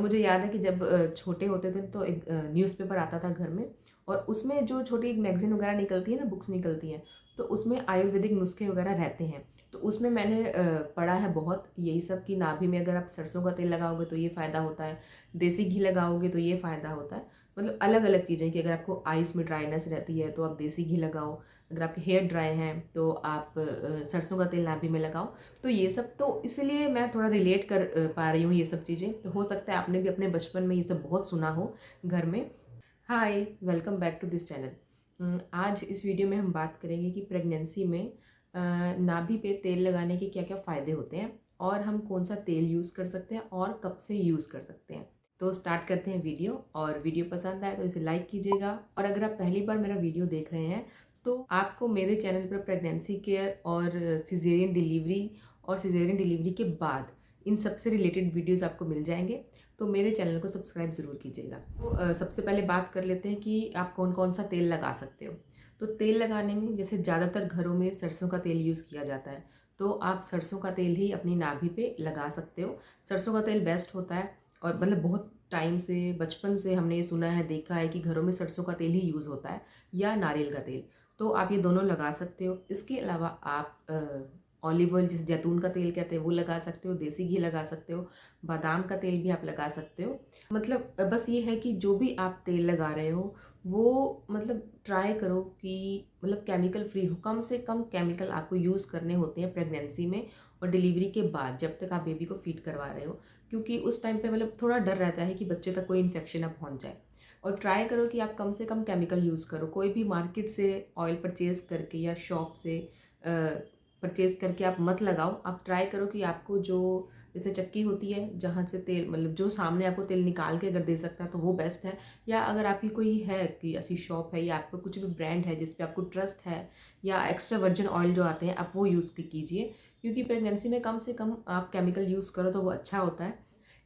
मुझे याद है कि जब छोटे होते थे तो एक न्यूज़पेपर आता था घर में, और उसमें जो छोटी एक मैगज़ीन वगैरह निकलती है ना, बुक्स निकलती हैं, तो उसमें आयुर्वेदिक नुस्खे वगैरह रहते हैं। तो उसमें मैंने पढ़ा है बहुत यही सब कि नाभि में अगर आप सरसों का तेल लगाओगे तो ये फ़ायदा होता है, देसी घी लगाओगे तो ये फ़ायदा होता है। मतलब अलग-अलग चीज़ें कि अगर आपको आइज़ में ड्राइनेस रहती है तो आप देसी घी लगाओ, अगर आपके हेयर ड्राई हैं तो आप सरसों का तेल नाभि में लगाओ। तो ये सब तो इसलिए मैं थोड़ा रिलेट कर पा रही हूँ ये सब चीज़ें। तो हो सकता है आपने भी अपने बचपन में ये सब बहुत सुना हो घर में। Hi, welcome back to this channel. आज इस वीडियो में हम बात करेंगे कि प्रेगनेंसी में नाभि पे तेल लगाने के क्या क्या फ़ायदे होते हैं, और हम कौन सा तेल यूज़ कर सकते हैं और कब से यूज़ कर सकते हैं। तो स्टार्ट करते हैं वीडियो, और वीडियो पसंद आए तो इसे लाइक कीजिएगा। और अगर आप पहली बार मेरा वीडियो देख रहे हैं तो आपको मेरे चैनल पर प्रेगनेंसी केयर और सिजेरियन डिलीवरी और सिजेरियन डिलीवरी के बाद इन सब से रिलेटेड वीडियोस आपको मिल जाएंगे। तो मेरे चैनल को सब्सक्राइब ज़रूर कीजिएगा। तो सबसे पहले बात कर लेते हैं कि आप कौन कौन सा तेल लगा सकते हो। तो तेल लगाने में जैसे ज़्यादातर घरों में सरसों का तेल यूज़ किया जाता है, तो आप सरसों का तेल ही अपनी नाभि पे लगा सकते हो। सरसों का तेल बेस्ट होता है, और मतलब बहुत टाइम से बचपन से हमने ये सुना है, देखा है कि घरों में सरसों का तेल ही यूज़ होता है, या नारियल का तेल। तो आप ये दोनों लगा सकते हो। इसके अलावा आप ऑलिव ऑयल, जिसे जैतून का तेल कहते हैं, वो लगा सकते हो, देसी घी लगा सकते हो, बादाम का तेल भी आप लगा सकते हो। मतलब बस ये है कि जो भी आप तेल लगा रहे हो वो मतलब ट्राई करो कि मतलब केमिकल फ्री हो। कम से कम केमिकल आपको यूज़ करने होते हैं प्रेगनेंसी में और डिलीवरी के बाद, जब तक आप बेबी को फीड करवा रहे हो, क्योंकि उस टाइम पे मतलब थोड़ा डर रहता है कि बच्चे तक कोई इन्फेक्शन अब पहुंच जाए। और ट्राई करो कि आप कम से कम केमिकल यूज़ करो। कोई भी मार्केट से ऑयल परचेज़ करके या शॉप से परचेज़ करके आप मत लगाओ। आप ट्राई करो कि आपको जो जैसे चक्की होती है जहाँ से तेल, मतलब जो सामने आपको तेल निकाल के अगर दे सकता है तो वो बेस्ट है। या अगर आपकी कोई है कि ऐसी शॉप है या आपको कुछ भी ब्रांड है जिस पे आपको ट्रस्ट है, या एक्स्ट्रा वर्जिन ऑयल जो आते हैं, आप वो यूज़ कीजिए। क्योंकि प्रेगनेंसी में कम से कम आप केमिकल यूज़ करो तो वो अच्छा होता है।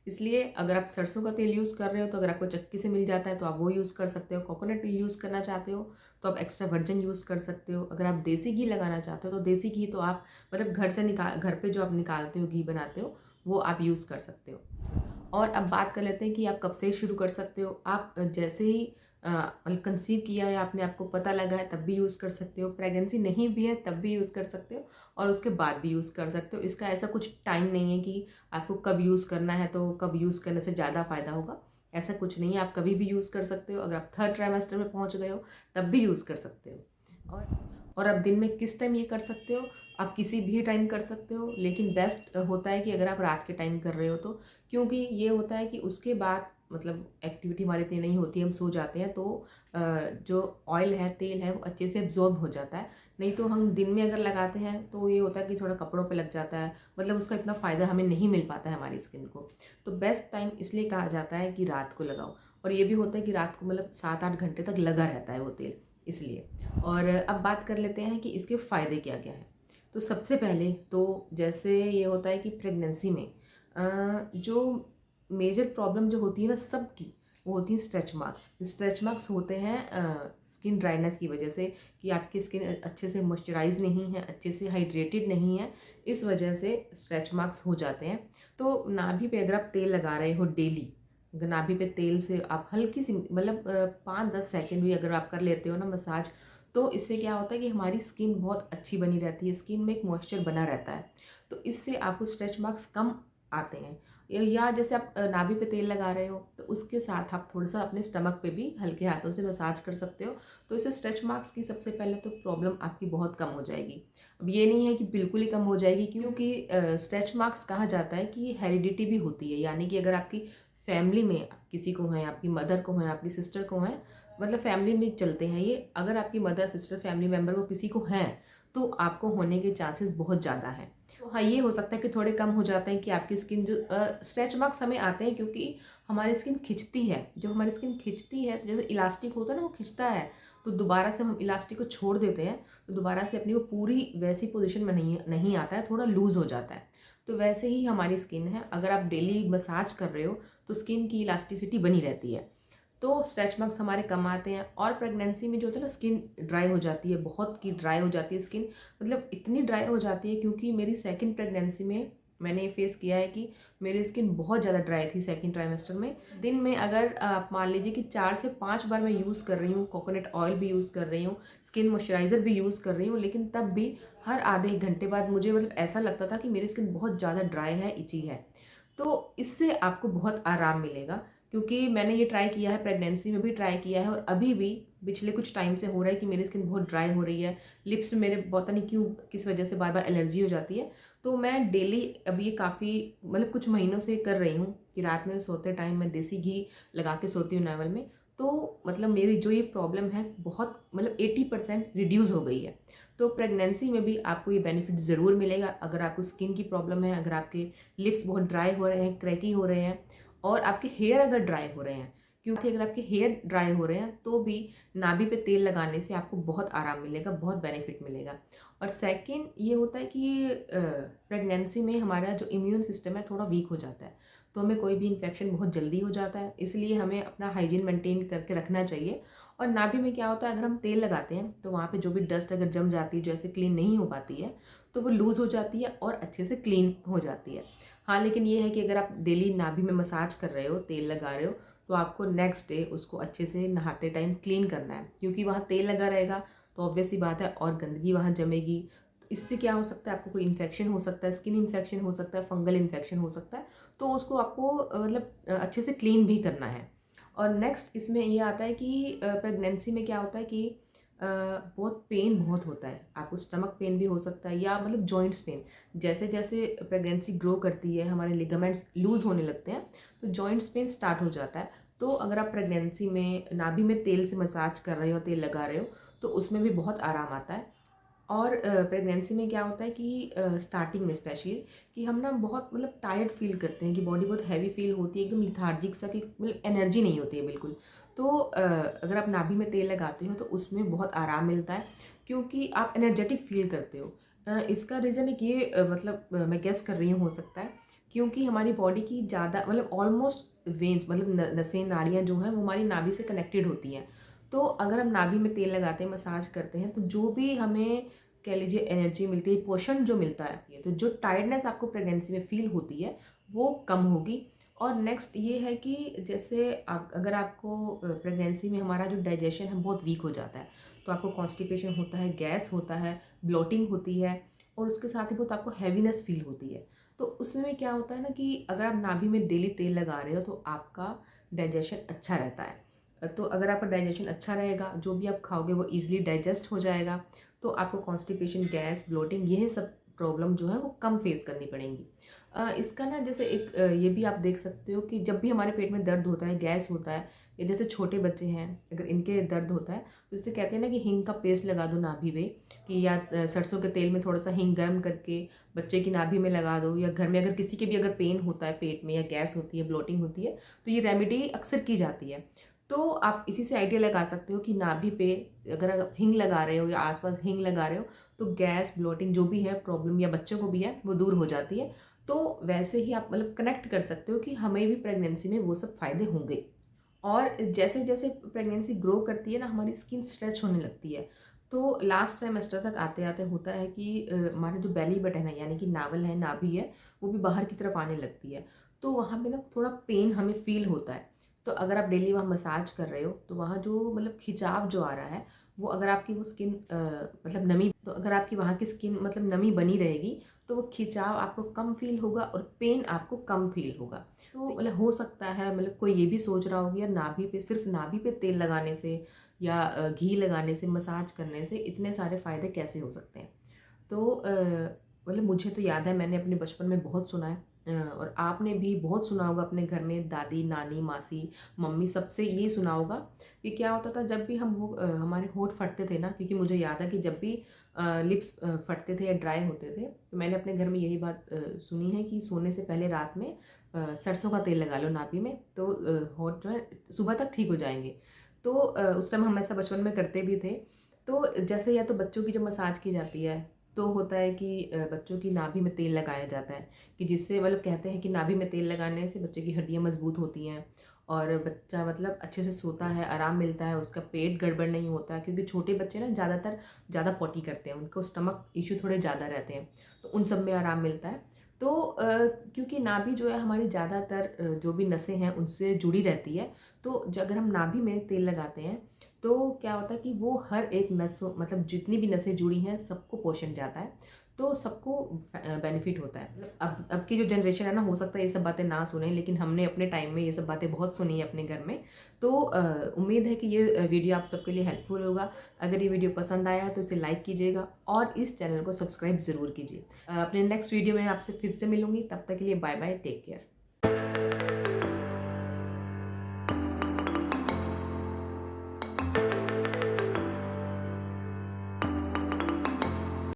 इसलिए अगर आप सरसों का तेल यूज़ कर रहे हो तो अगर आपको चक्की से मिल जाता है तो आप वो यूज़ कर सकते हो। कोकोनट यूज़ करना चाहते हो तो आप एक्स्ट्रा वर्जिन यूज़ कर सकते हो। अगर आप देसी घी लगाना चाहते हो तो देसी घी तो आप मतलब घर पे जो आप निकालते हो, घी बनाते हो, वो आप यूज़ कर सकते हो। और अब बात कर लेते हैं कि आप कब से शुरू कर सकते हो। आप जैसे ही मतलब कंसीव किया है, आपने आपको पता लगा है, तब भी यूज़ कर सकते हो। प्रेगनेंसी नहीं भी है तब भी यूज़ कर सकते हो, और उसके बाद भी यूज़ कर सकते हो। इसका ऐसा कुछ टाइम नहीं है कि आपको कब यूज़ करना है तो कब यूज़ करने से ज़्यादा फ़ायदा होगा, ऐसा कुछ नहीं है। आप कभी भी यूज़ कर सकते हो। अगर आप थर्ड ट्राइमेस्टर में पहुँच गए हो तब भी यूज़ कर सकते हो। और आप दिन में किस टाइम ये कर सकते हो? आप किसी भी टाइम कर सकते हो, लेकिन बेस्ट होता है कि अगर आप रात के टाइम कर रहे हो तो, क्योंकि ये होता है कि उसके बाद मतलब एक्टिविटी हमारी इतनी नहीं होती है, हम सो जाते हैं, तो जो ऑयल है, तेल है, वो अच्छे से एब्जॉर्ब हो जाता है। नहीं तो हम दिन में अगर लगाते हैं तो ये होता है कि थोड़ा कपड़ों पे लग जाता है, मतलब उसका इतना फ़ायदा हमें नहीं मिल पाता है हमारी स्किन को। तो बेस्ट टाइम इसलिए कहा जाता है कि रात को लगाओ। और ये भी होता है कि रात को मतलब 7-8 घंटे तक लगा रहता है वो तेल, इसलिए। और अब बात कर लेते हैं कि इसके फ़ायदे क्या क्या हैं। तो सबसे पहले तो जैसे ये होता है कि प्रेगनेंसी में जो मेजर प्रॉब्लम जो होती है ना सबकी, वो होती है स्ट्रेच मार्क्स। स्ट्रेच मार्क्स होते हैं स्किन ड्राइनेस की वजह से, कि आपकी स्किन अच्छे से मॉइस्चराइज नहीं है, अच्छे से हाइड्रेटेड नहीं है, इस वजह से स्ट्रेच मार्क्स हो जाते हैं। तो नाभि पे अगर आप तेल लगा रहे हो डेली, अगर नाभि पे तेल से आप हल्की सी मतलब 5-10 सेकेंड भी अगर आप कर लेते हो ना मसाज, तो इससे क्या होता है कि हमारी स्किन बहुत अच्छी बनी रहती है, स्किन में एक मॉइस्चर बना रहता है। तो इससे आपको स्ट्रेच मार्क्स कम आते हैं। या जैसे आप नाभि पे तेल लगा रहे हो तो उसके साथ आप थोड़ा सा अपने स्टमक पे भी हल्के हाथों से मसाज कर सकते हो। तो इससे स्ट्रेच मार्क्स की सबसे पहले तो प्रॉब्लम आपकी बहुत कम हो जाएगी। अब ये नहीं है कि बिल्कुल ही कम हो जाएगी, क्योंकि स्ट्रेच मार्क्स कहा जाता है कि हेरिडिटी भी होती है, यानी कि अगर आपकी फैमिली में किसी को है, आपकी मदर को है, आपकी सिस्टर को है, मतलब फैमिली में चलते हैं ये, अगर आपकी मदर, सिस्टर, फैमिली मेम्बर को किसी को है तो आपको होने के चांसेस बहुत ज़्यादा हैं। तो हाँ, ये हो सकता है कि थोड़े कम हो जाते हैं कि आपकी स्किन जो स्ट्रेच मार्क्स हमें आते हैं क्योंकि हमारी स्किन खिंचती है। जब हमारी स्किन खिंचती है तो जैसे इलास्टिक होता है ना, वो खिंचता है, तो दोबारा से हम इलास्टिक को छोड़ देते हैं तो दोबारा से अपनी वो पूरी वैसी पोजीशन में नहीं आता है, थोड़ा लूज़ हो जाता है। तो वैसे ही हमारी स्किन है, अगर आप डेली मसाज कर रहे हो तो स्किन की इलास्टिसिटी बनी रहती है, तो स्ट्रेच मार्क्स हमारे कम आते हैं। और प्रेगनेंसी में जो होता है ना, स्किन ड्राई हो जाती है, बहुत की ड्राई हो जाती है स्किन, मतलब इतनी ड्राई हो जाती है, क्योंकि मेरी सेकंड प्रेगनेंसी में मैंने ये फेस किया है कि मेरी स्किन बहुत ज़्यादा ड्राई थी सेकंड ट्राइमेस्टर में। दिन में अगर आप मान लीजिए कि 4 से 5 बार मैं यूज़ कर रही हूँ, कोकोनट ऑयल भी यूज़ कर रही हूँ, स्किन मॉइस्चराइज़र भी यूज़ कर रही हूँ, लेकिन तब भी हर आधे 1 घंटे बाद मुझे मतलब ऐसा लगता था कि मेरी स्किन बहुत ज़्यादा ड्राई है, इची है। तो इससे आपको बहुत आराम मिलेगा, क्योंकि मैंने ये ट्राई किया है, प्रेगनेंसी में भी ट्राई किया है और अभी भी पिछले कुछ टाइम से हो रहा है कि मेरी स्किन बहुत ड्राई हो रही है। लिप्स में मेरे पता नहीं क्यों किस वजह से बार बार एलर्जी हो जाती है। तो मैं डेली अब ये काफ़ी मतलब कुछ महीनों से कर रही हूँ कि रात में सोते टाइम मैं देसी घी लगा के सोती हूँ नावल में। तो मतलब मेरी जो ये प्रॉब्लम है बहुत मतलब 80% रिड्यूस हो गई है। तो प्रेगनेंसी में भी आपको ये बेनिफिट ज़रूर मिलेगा। अगर आपको स्किन की प्रॉब्लम है, अगर आपके लिप्स बहुत ड्राई हो रहे हैं, क्रैकी हो रहे हैं और आपके हेयर अगर ड्राई हो रहे हैं, क्योंकि अगर आपके हेयर ड्राई हो रहे हैं तो भी नाभि पे तेल लगाने से आपको बहुत आराम मिलेगा, बहुत बेनिफिट मिलेगा। और सेकंड ये होता है कि प्रेगनेंसी में हमारा जो इम्यून सिस्टम है थोड़ा वीक हो जाता है, तो हमें कोई भी इन्फेक्शन बहुत जल्दी हो जाता है, इसलिए हमें अपना हाइजीन मेंटेन करके रखना चाहिए। और नाभि में क्या होता है, अगर हम तेल लगाते हैं तो वहाँ पे जो भी डस्ट अगर जम जाती है, जो ऐसे क्लीन नहीं हो पाती है, तो वो लूज़ हो जाती है और अच्छे से क्लीन हो जाती है। हाँ, लेकिन ये है कि अगर आप डेली नाभि में मसाज कर रहे हो, तेल लगा रहे हो, तो आपको नेक्स्ट डे उसको अच्छे से नहाते टाइम क्लीन करना है, क्योंकि वहाँ तेल लगा रहेगा तो ऑब्वियस सी बात है और गंदगी वहाँ जमेगी। तो इससे क्या हो सकता है, आपको कोई इन्फेक्शन हो सकता है, स्किन इन्फेक्शन हो सकता है, फंगल इन्फेक्शन हो सकता है। तो उसको आपको मतलब अच्छे से क्लीन भी करना है। और नेक्स्ट इसमें ये आता है कि प्रेगनेंसी में क्या होता है कि बहुत पेन बहुत होता है, आपको स्टमक पेन भी हो सकता है या मतलब जॉइंट्स पेन। जैसे जैसे प्रेगनेंसी ग्रो करती है, हमारे लिगामेंट्स लूज़ होने लगते हैं, तो जॉइंट्स पेन स्टार्ट हो जाता है। तो अगर आप प्रेगनेंसी में नाभि में तेल से मसाज कर रहे हो, तेल लगा रहे हो, तो उसमें भी बहुत आराम आता है। और प्रेगनेंसी में क्या होता है कि स्टार्टिंग में स्पेशली कि हम ना बहुत मतलब टायर्ड फील करते हैं, कि बॉडी बहुत हैवी फील होती है, एकदम लिथार्जिक सा, कि मतलब एनर्जी नहीं होती है बिल्कुल। तो अगर आप नाभि में तेल लगाते हो तो उसमें बहुत आराम मिलता है, क्योंकि आप एनर्जेटिक फील करते हो। इसका रीज़न एक ये मतलब मैं गेस कर रही हूँ, हो सकता है क्योंकि हमारी बॉडी की ज़्यादा मतलब ऑलमोस्ट वेन्स मतलब नसें नाड़ियाँ जो हैं वो हमारी नाभि से कनेक्टेड होती हैं। तो अगर हम नाभि में तेल लगाते हैं, मसाज करते हैं, तो जो भी हमें कह लीजिए एनर्जी मिलती है, पोषण जो मिलता है, तो जो टायर्डनेस आपको प्रेगनेंसी में फील होती है वो कम होगी। और नेक्स्ट ये है कि जैसे अगर आपको प्रेगनेंसी में हमारा जो डाइजेशन है बहुत वीक हो जाता है, तो आपको कॉन्स्टिपेशन होता है, गैस होता है, ब्लोटिंग होती है और उसके साथ ही बहुत आपको हैवीनेस फील होती है। तो उसमें क्या होता है ना कि अगर आप नाभि में डेली तेल लगा रहे हो तो आपका डाइजेशन अच्छा रहता है। तो अगर आपका डाइजेशन अच्छा रहेगा, जो भी आप खाओगे वो ईजिली डाइजेस्ट हो जाएगा, तो आपको कॉन्स्टिपेशन, गैस, ब्लोटिंग ये सब प्रॉब्लम जो है वो कम फेस करनी पड़ेंगी। इसका ना जैसे एक ये भी आप देख सकते हो कि जब भी हमारे पेट में दर्द होता है, गैस होता है, या जैसे छोटे बच्चे हैं अगर इनके दर्द होता है, तो इससे कहते हैं ना कि हींग का पेस्ट लगा दो नाभि में, कि या सरसों के तेल में थोड़ा सा हींग गर्म करके बच्चे की नाभि में लगा दो, या घर में अगर किसी के भी अगर पेन होता है पेट में, या गैस होती है, ब्लोटिंग होती है, तो ये रेमेडी अक्सर की जाती है। तो आप इसी से आइडिया लगा सकते हो कि नाभि पे अगर आप हींग लगा रहे हो या आसपास हींग लगा रहे हो, तो गैस, ब्लोटिंग जो भी है प्रॉब्लम या बच्चों को भी है वो दूर हो जाती है। तो वैसे ही आप मतलब कनेक्ट कर सकते हो कि हमें भी प्रेगनेंसी में वो सब फायदे होंगे। और जैसे जैसे प्रेगनेंसी ग्रो करती है ना, हमारी स्किन स्ट्रेच होने लगती है। तो लास्ट ट्राइमेस्टर तक आते आते होता है कि हमारा जो बेली बटन है, यानी कि नावल है, नाभि है, वो भी बाहर की तरफ आने लगती है। तो वहाँ पे ना थोड़ा पेन हमें फील होता है। तो अगर आप डेली वहाँ मसाज कर रहे हो तो वहाँ जो मतलब खिंचाव जो आ रहा है, वो अगर आपकी वो स्किन मतलब नमी, तो अगर आपकी वहाँ की स्किन मतलब नमी बनी रहेगी, तो वो खिंचाव आपको कम फील होगा और पेन आपको कम फील होगा। तो मतलब हो सकता है मतलब कोई ये भी सोच रहा होगा यार, नाभि पे सिर्फ नाभि पे तेल लगाने से या घी लगाने से, मसाज करने से इतने सारे फ़ायदे कैसे हो सकते हैं। तो मतलब मुझे तो याद है, मैंने अपने बचपन में बहुत सुना है, और आपने भी बहुत सुना होगा अपने घर में दादी, नानी, मासी, मम्मी सबसे ये सुना होगा कि क्या होता था जब भी हम वो हमारे होंठ फटते थे ना, क्योंकि मुझे याद है कि जब भी लिप्स फटते थे या ड्राई होते थे, तो मैंने अपने घर में यही बात सुनी है कि सोने से पहले रात में सरसों का तेल लगा लो नाभि में, तो होंठ जो है सुबह तक ठीक हो जाएंगे। तो उस टाइम हम ऐसा बचपन में करते भी थे। तो जैसे या तो बच्चों की जब मसाज की जाती है, तो होता है कि बच्चों की नाभि में तेल लगाया जाता है, कि जिससे मतलब कहते हैं कि नाभि में तेल लगाने से बच्चे की हड्डियाँ मजबूत होती हैं और बच्चा मतलब अच्छे से सोता है, आराम मिलता है, उसका पेट गड़बड़ नहीं होता, क्योंकि छोटे बच्चे ना ज़्यादातर ज़्यादा पॉटी करते हैं, उनको स्टमक इशू थोड़े ज़्यादा रहते हैं, तो उन सब में आराम मिलता है। तो क्योंकि नाभि जो है हमारी ज़्यादातर जो भी नसें हैं उनसे जुड़ी रहती है, तो अगर हम नाभि में तेल लगाते हैं तो क्या होता है कि वो हर एक नसों मतलब जितनी भी नसें जुड़ी हैं सबको पोषण जाता है, तो सबको बेनिफिट होता है। मतलब अब की जो जनरेशन है ना, हो सकता है ये सब बातें ना सुने, लेकिन हमने अपने टाइम में ये सब बातें बहुत सुनी है अपने घर में। तो उम्मीद है कि ये वीडियो आप सबके लिए हेल्पफुल होगा। अगर ये वीडियो पसंद आया तो इसे लाइक कीजिएगा और इस चैनल को सब्सक्राइब ज़रूर कीजिए। अपने नेक्स्ट वीडियो में आपसे फिर से मिलूंगी, तब तक के लिए बाय बाय, टेक केयर।